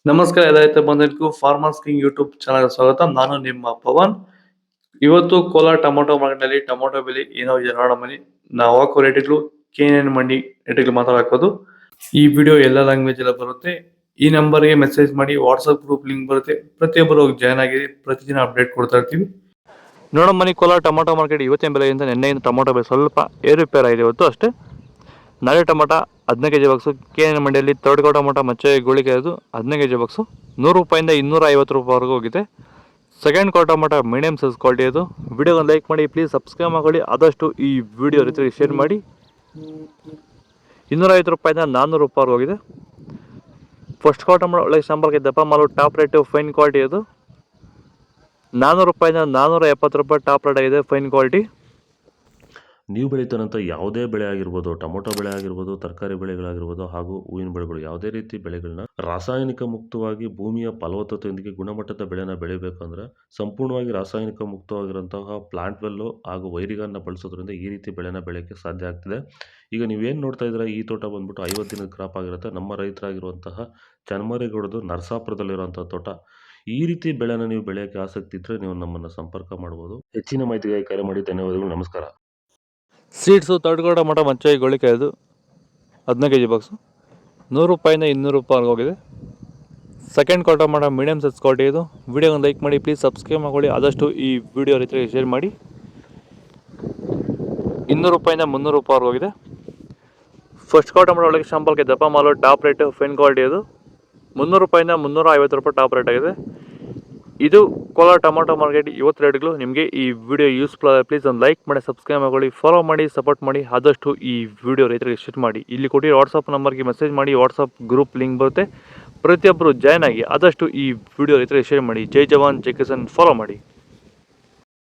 ನಮಸ್ಕಾರ ರೈತ ಬಂಧುಗಳಿಗೂ farmers king YouTube channel ಸ್ವಾಗತ. ನಾನು ನಿಮ್ಮ ಪವನ್. ಇವತ್ತು ಕೋಲಾರ ಟೊಮೊಟೊ ಮಾರ್ಕೆಟ್ನಲ್ಲಿ ಟೊಮೊಟೊ ಬೆಲೆ ಏನೋ ಇದೆ ನೋಡಮನಿ. ನಾವು ಹಾಕೋ ರೇಟ್ಗಳು KNN ಮಂಡಿ ರೇಟ್ಗಳು ಮಾತ್ರ ಹಾಕೋದು. ಈ ವಿಡಿಯೋ ಎಲ್ಲ ಲ್ಯಾಂಗ್ವೇಜ್ ಎಲ್ಲ ಬರುತ್ತೆ. ಈ ನಂಬರ್ಗೆ ಮೆಸೇಜ್ ಮಾಡಿ, ವಾಟ್ಸಪ್ ಗ್ರೂಪ್ ಲಿಂಕ್ ಬರುತ್ತೆ, ಪ್ರತಿಯೊಬ್ಬರು ಜಾಯ್ನ್ ಆಗಿ ಪ್ರತಿದಿನ ಅಪ್ಡೇಟ್ ಕೊಡ್ತಾ ಇರ್ತೀವಿ. ನೋಡಮನಿ ಕೋಲಾರ ಟೊಮೊಟೊ ಮಾರ್ಕೆಟ್ ಇವತ್ತಿನ ಬೆಲೆಯಿಂದ ನಿನ್ನೆಯಿಂದ ಟೊಮೊಟೊ ಬೆಲೆ ಸ್ವಲ್ಪ ಏರುಪೇರಾಗಿದೆ ಇವತ್ತು ಅಷ್ಟೇ. ನಾಳೆ ಟೊಮೊಟೊ 15 kg ಬಾಕ್ಸು KNN ಮಂಡಿಯಲ್ಲಿ ತರ್ಡ್ ಟೊಮೊಟೊ ಮಚ್ಚೆ ಗೋಳಿಗೆ ಅದು 15 kg ಬಾಕ್ಸು 100 ರೂಪಾಯಿಂದ 250 ರೂಪಾಯಿವರೆಗೂ ಹೋಗಿದೆ. Second tomato medium size quality ಅದು. ವಿಡಿಯೋಗೆ ಲೈಕ್ ಮಾಡಿ, ಪ್ಲೀಸ್ ಸಬ್ಸ್ಕ್ರೈಬ್ ಮಾಡಿ, ಆದಷ್ಟು ಈ ವಿಡಿಯೋ ರೀತಿ ಶೇರ್ ಮಾಡಿ. 250 ರೂಪಾಯಿಂದ 400 ರೂಪಾಯಿವರೆಗೂ ಹೋಗಿದೆ. ಫಸ್ಟ್ ಟೊಮೊಟೊ ಒಳ್ಳೆ ಸಂಪರ್ಕ ದಪ್ಪ ಮಾಲು ಟಾಪ್ ರೇಟು ಫೈನ್ ಕ್ವಾಲಿಟಿ ಅದು. 400 ರೂಪಾಯಿಂದ 470 ರೂಪಾಯಿ ಟಾಪ್ ರೇಟ್ ಆಗಿದೆ ಫೈನ್ ಕ್ವಾಲಿಟಿ. ನೀವು ಬೆಳೀತಾರಂಥ ಯಾವುದೇ ಬೆಳೆ ಆಗಿರ್ಬೋದು, ಟೊಮೊಟೊ ಬೆಳೆ ಆಗಿರ್ಬೋದು, ತರಕಾರಿ ಬೆಳೆಗಳಾಗಿರ್ಬೋದು ಹಾಗೂ ಹೂವಿನ ಬೆಳೆಗಳು, ಯಾವುದೇ ರೀತಿ ಬೆಳೆಗಳನ್ನ ರಾಸಾಯನಿಕ ಮುಕ್ತವಾಗಿ ಭೂಮಿಯ ಫಲವತ್ತತೆಯೊಂದಿಗೆ ಗುಣಮಟ್ಟದ ಬೆಳೆನ ಬೆಳಿಬೇಕಂದ್ರೆ ಸಂಪೂರ್ಣವಾಗಿ ರಾಸಾಯನಿಕ ಮುಕ್ತವಾಗಿರುವಂತಹ ಪ್ಲಾಂಟ್ ವೆಲ್ಲು ಹಾಗೂ ವೈರಿಗನ್ನ ಬಳಸೋದ್ರಿಂದ ಈ ರೀತಿ ಬೆಳೆನ ಬೆಳೆಯೋಕ್ಕೆ ಸಾಧ್ಯ ಆಗ್ತಿದೆ. ಈಗ ನೀವೇನು ನೋಡ್ತಾ ಇದ್ದೀರಾ, ಈ ತೋಟ ಬಂದ್ಬಿಟ್ಟು 50 ದಿನದ ಕ್ರಾಪ್ ಆಗಿರುತ್ತೆ. ನಮ್ಮ ರೈತರಾಗಿರುವಂತಹ ಚನ್ಮರೇಗೌಡದು ನರಸಾಪುರದಲ್ಲಿರುವಂತಹ ತೋಟ. ಈ ರೀತಿ ಬೆಳೆನ ನೀವು ಬೆಳೆಯೋಕ್ಕೆ ಆಸಕ್ತಿ ಇದ್ದರೆ ನೀವು ನಮ್ಮನ್ನು ಸಂಪರ್ಕ ಮಾಡ್ಬೋದು. ಹೆಚ್ಚಿನ ಮಾಹಿತಿಗಾಗಿ ಕರೆ ಮಾಡಿ. ಧನ್ಯವಾದಗಳು, ನಮಸ್ಕಾರ. ಸೀಡ್ಸು ತರ್ಡ್ ಟೊಮೊಟೊ ಮಚ್ಚೆ ಗೋಳಿಕಾಯದು 15 kg ಬಾಕ್ಸು 100 ರೂಪಾಯಿಂದ 200 ರೂಪಾಯಿವರೆಗೂ ಹೋಗಿದೆ. Second tomato medium size quality ಇದು. ವಿಡಿಯೋನ ಲೈಕ್ ಮಾಡಿ, ಪ್ಲೀಸ್ ಸಬ್ಸ್ಕ್ರೈಬ್ ಮಾಡಿ, ಆದಷ್ಟು ಈ ವಿಡಿಯೋ ರೀತಿ ಶೇರ್ ಮಾಡಿ. 200 ರೂಪಾಯಿಂದ 300 ರೂಪಾಯಿವರೆಗೂ ಹೋಗಿದೆ. ಫಸ್ಟ್ ಟೊಮೊಟೊ ಒಳಗೆ ಶಾಂಪಲ್ಗೆ ದಪ್ಪ ಮಾಲು ಟಾಪ್ ರೇಟು ಫೈನ್ ಕ್ವಾಲಿಟಿ ಅದು. 300 ರೂಪಾಯಿಂದ 350 ರೂಪಾಯಿ ಟಾಪ್ ರೇಟ್ ಆಗಿದೆ. ಇದು ಕೋಲಾರ ಟೊಮೊಟೊ ಮಾರ್ಕೆಟ್ ಇವತ್ತು ರೇಟ್ಗಳು. ನಿಮಗೆ ಈ ವಿಡಿಯೋ ಯೂಸ್ಫುಲ್ ಆದರೆ ಪ್ಲೀಸ್ ಒಂದು ಲೈಕ್ ಮಾಡಿ, ಸಬ್ಸ್ಕ್ರೈಬ್ ಮಾಡಿ, ಫಾಲೋ ಮಾಡಿ, ಸಪೋರ್ಟ್ ಮಾಡಿ, ಆದಷ್ಟು ಈ ವಿಡಿಯೋ ರೈತರಿಗೆ ಶೇರ್ ಮಾಡಿ. ಇಲ್ಲಿ ಕೊಟ್ಟಿರೋ ವಾಟ್ಸಪ್ ನಂಬರ್ಗೆ ಮೆಸೇಜ್ ಮಾಡಿ, ವಾಟ್ಸಪ್ ಗ್ರೂಪ್ ಲಿಂಕ್ ಬರುತ್ತೆ, ಪ್ರತಿಯೊಬ್ಬರು ಜಾಯ್ನ್ ಆಗಿ ಆದಷ್ಟು ಈ ವಿಡಿಯೋ ರೈತರಿಗೆ ಶೇರ್ ಮಾಡಿ. ಜೈ ಜವಾನ್ ಜೈ ಕಿಸಾನ್, ಫಾಲೋ ಮಾಡಿ.